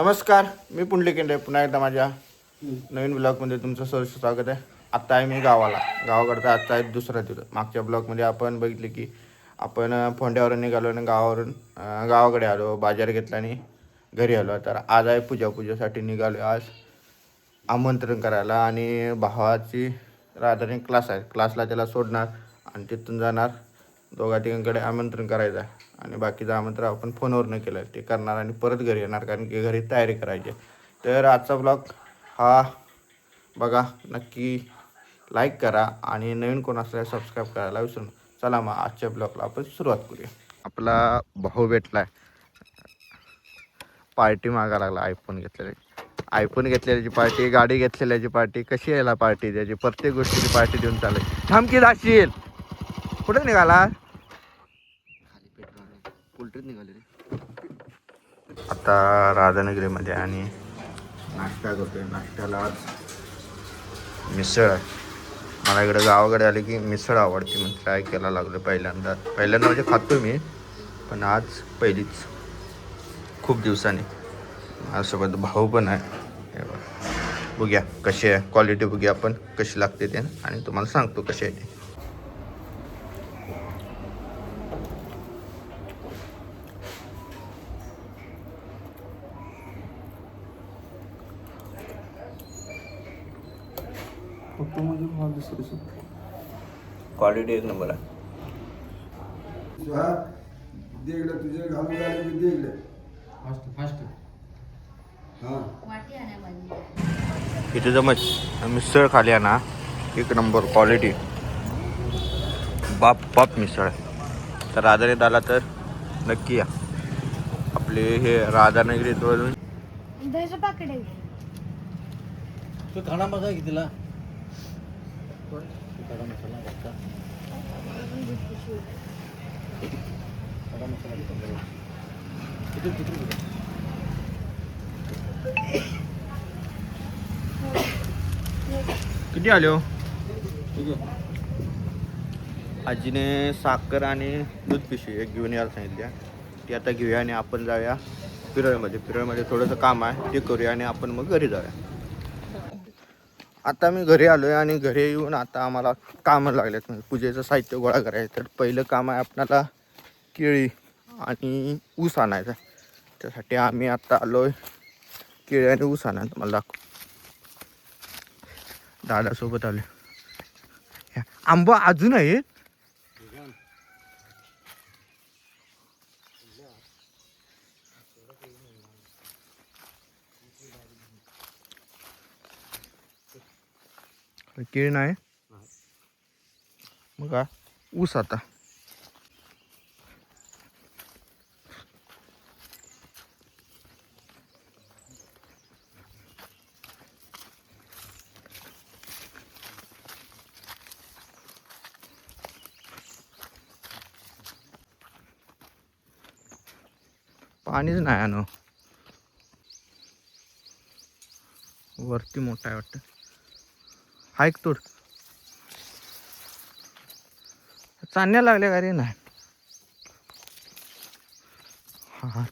नमस्कार, मी पुंडलिकेंद्र पुन्हा एकदा माझ्या नवीन ब्लॉगमध्ये तुमचं सहर्ष स्वागत आहे. आत्ता आहे मी गावाकडचा आजचा आहे दुसरा दिवस. मागच्या ब्लॉगमध्ये आपण बघितले की आपण फोंड्यावरून निघालो आणि गावाकडे आलो, बाजार घेतला आणि घरी आलो. तर आज आहे पूजेसाठी निघालो आज आमंत्रण करायला. आणि भावाची राधाने क्लास आहे, क्लासला त्याला सोडणार आणि तिथून जाणार दोघा तिघांकडे आमंत्रण करायचं आहे. आणि बाकीचं आमंत्रण आपण फोनवरनं केलं ते करणार आणि परत घरी येणार, कारण की घरी तयारी करायची. तर आजचा ब्लॉग हा बघा, नक्की लाईक करा आणि नवीन कोण असल्यास सबस्क्राईब करायला विसरू नका. चला मग आजच्या ब्लॉगला आपण सुरुवात करूया. आपला भाऊ भेटलाय, पार्टी मागा लागला. आयफोन घेतलेल्याची पार्टी, गाडी घेतलेल्याची पार्टी. कशी यायला पार्टी त्याची, प्रत्येक गोष्टीची पार्टी देऊन चालेल. थांब की जाशील, कुठे निघाला? उलटीत निघाले रे. आता राधानगरीमध्ये आणि नाश्ता करतोय. नाश्त्याला मिसळ आहे. मला इकडे गावाकडे आले की मिसळ आवडते, मग ट्राय केला लागलो. पहिल्यांदा म्हणजे खातो मी, पण आज पहिलीच खूप दिवसांनी. माझ्यासोबत भाऊ पण आहे. बघूया कशी आहे क्वालिटी, बघूया आपण कशी लागते ते, आणि तुम्हाला सांगतो कशी आहे ते. क्वालिटी एक नंबर आहे. तुझे घालून झाले फास्ट इथे जमच मिसळ खाली आहे ना, एक नंबर क्वालिटी, बाप मिसळ आहे. तर राधानगरीत आला तर नक्की या. आपले हे राधानगरीवरून दह्याचं पाकिट आहे. तो खाना बघा की तिला किती आले हो? आजीने साखर आणि दूध पिशवी एक घेऊन यायला सांगितल्या. ती आता घेऊया आणि आपण जाऊया पिरळमध्ये थोडंसं काम आहे, ते करूया आणि आपण मग घरी जाऊया. आता मी घरी आलो आहे आणि घरी येऊन आता आम्हाला कामं लागलेत, म्हणजे पूजेचं साहित्य गोळा करायचं. तर पहिलं काम आहे आपल्याला केळी आणि ऊस आणायचा. त्यासाठी आम्ही आता आलो आहे केळी आणि ऊस आणायला. तुम्हाला दाखव, दादासोबत आलो. आंबा अजून आहे. केळी नाही मग काय ऊस. आता पाणीच नाही आहे ना, वरती मोठा आहे वाटतं. हायक तोड, चालण्या लागल्या का रे? नाही हा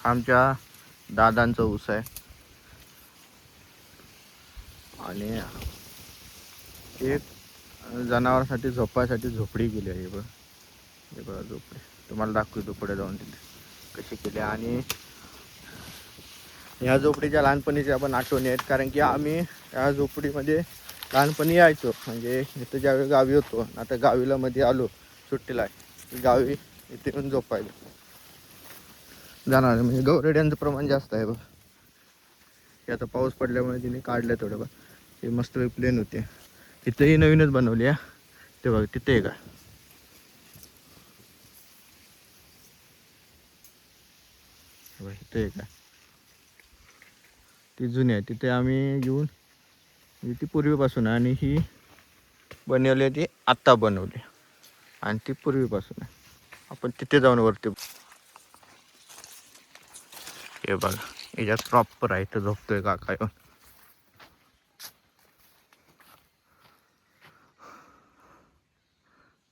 आमच्या दादांचा ऊस आहे. आणि एक जनावरांसाठी झोपायसाठी झोपडी केली आहे. हे बघा झोपडी, तुम्हाला दाखवतो पुढे जाऊन तिथे कशी केली. आणि ह्या झोपडीच्या लहानपणीच्या पण आठवणी आहेत, कारण की आम्ही ह्या झोपडीमध्ये लहानपणी यायचो. म्हणजे इथं ज्यावेळी गावी होतो, आता गावीला मध्ये आलो सुट्टीला, गावी इथे येऊन झोपायला जाणार. म्हणजे गौरेड्यांचं प्रमाण जास्त आहे बघ. ते आता पाऊस पडल्यामुळे तिने काढलं थोडं. ते मस्त प्लेन होते. तिथेही नवीनच बनवली आहे. ते बघ तिथे आहे का, इथे आहे का, ती जुनी आहे. तिथे आम्ही येऊन ती पूर्वीपासून आहे आणि ही बनवली ती आत्ता बनवली आणि ती पूर्वीपासून आहे. आपण तिथे जाऊन वरती हे बघा, याच्यात प्रॉपर आहे. इथं झोपतोय काका येऊन.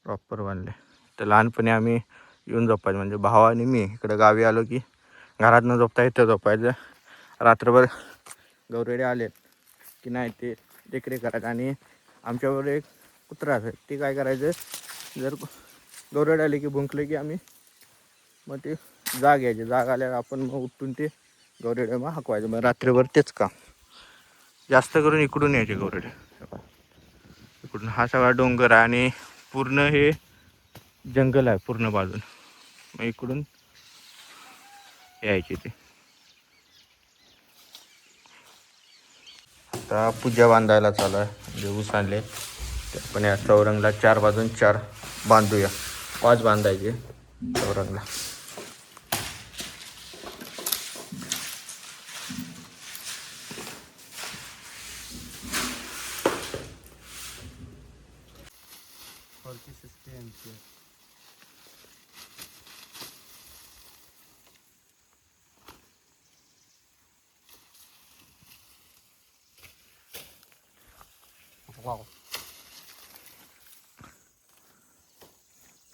प्रॉपर बांधले. तर लहानपणी आम्ही येऊन झोपायचं, म्हणजे भाव आणि मी इकडं गावी आलो की घरात न झोपता इथं झोपायचं. रात्रभर गौरेडे आलेत की नाही ते देखरेख करायचं. आणि आमच्याबरोबर एक कुत्रा असेल, ते काय करायचं, जर गौरेडे आले की भुंकले की आम्ही मग ते जाग यायचे. जाग आल्यावर आपण मग उठून ते गौरेडे मग हाकवायचं. मग रात्रभर तेच काम. जास्त करून इकडून यायचे गौरेडे. इकडून हा सगळा डोंगर आहे आणि पूर्ण हे जंगल आहे पूर्ण बाजून. मग इकडून यायचे ते. आता पूजा बांधायला चालू आहे. म्हणजे ऊस आणले ते आपण या चौरंगला 4 बाजून 4 बांधूया. 5 बांधायचे चौरंगला.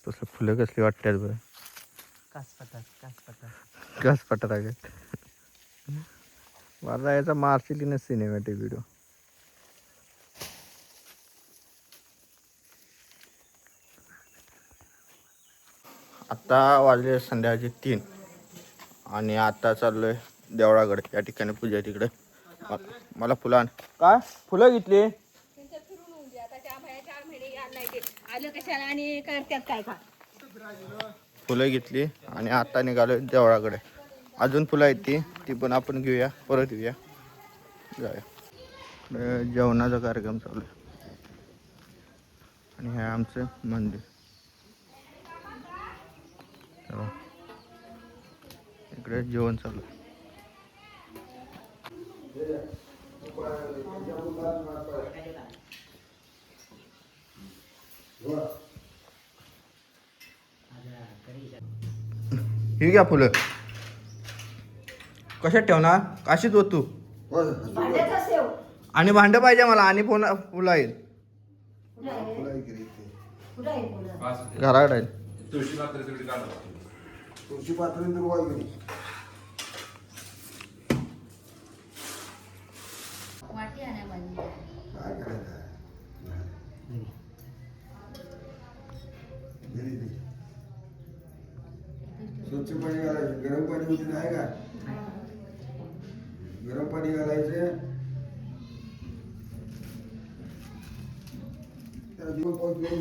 तसं फुलं कसली वाटतात बरं. कास पटार मला याचा मार्शिलीने सिनेमॅटिक व्हिडिओ. आता वाजले संध्याकाळचे 3 आणि आता चाललोय देवळाकडे. या ठिकाणी पूजा तिकडे. मला फुलं आण. काय फुलं घेतली? फुलं घेतली आणि आता निघालोय देवळाकडे. अजून फुलं आहेत ती पण आपण घेऊया, परत येऊया, जाऊया. जेवणाचा कार्यक्रम चालू आहे आणि हे आमचं मंदिर. इकडे जेवण चालू आहे. ही घ्या फुलं. कशात ठेवणार? काशीच होत तू. आणि भांड पाहिजे मला. आणि फुलं आहेत घराकडे. तुळशी पात्र काय करायचं. स्वच्छ पाणी घालायचं. गरम पाणी होते नाही का, गरम पाणी घालायचं.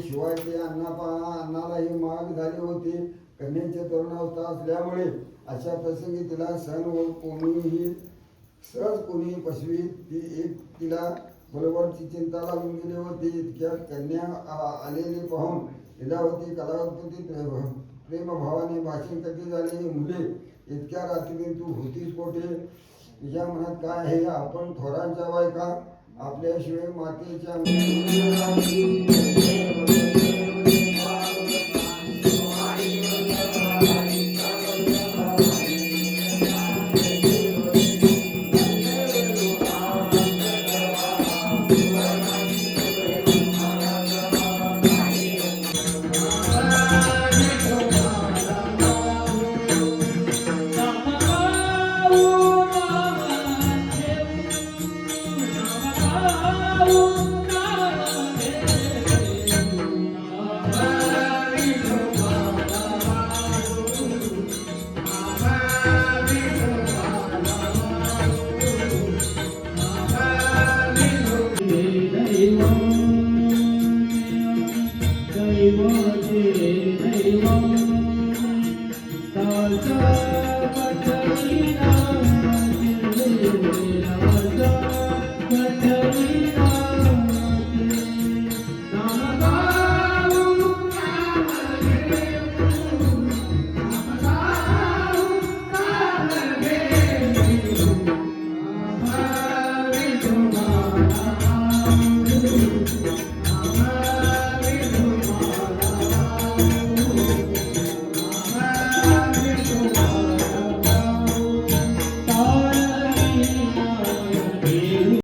शिवाय ते अन्नालाही महाग झाले होते. कन्याची तरुणावस्था असल्यामुळे अशा प्रसंगी तिला सण व कोणीही सहज कोणी पशवी ती एक तिला बरोबरची चिंता लागून गेली होती. इतक्यात कन्या आलेली पाहून लीलावती कलावती प्रेमभावाने भाषण कधी झाले. मुले इतक्या रात्री तू होतीस कोठे, तुझ्या मनात काय आहे. आपण थोरांच्या बायका आपल्याशिवाय मातेच्या दैवम रे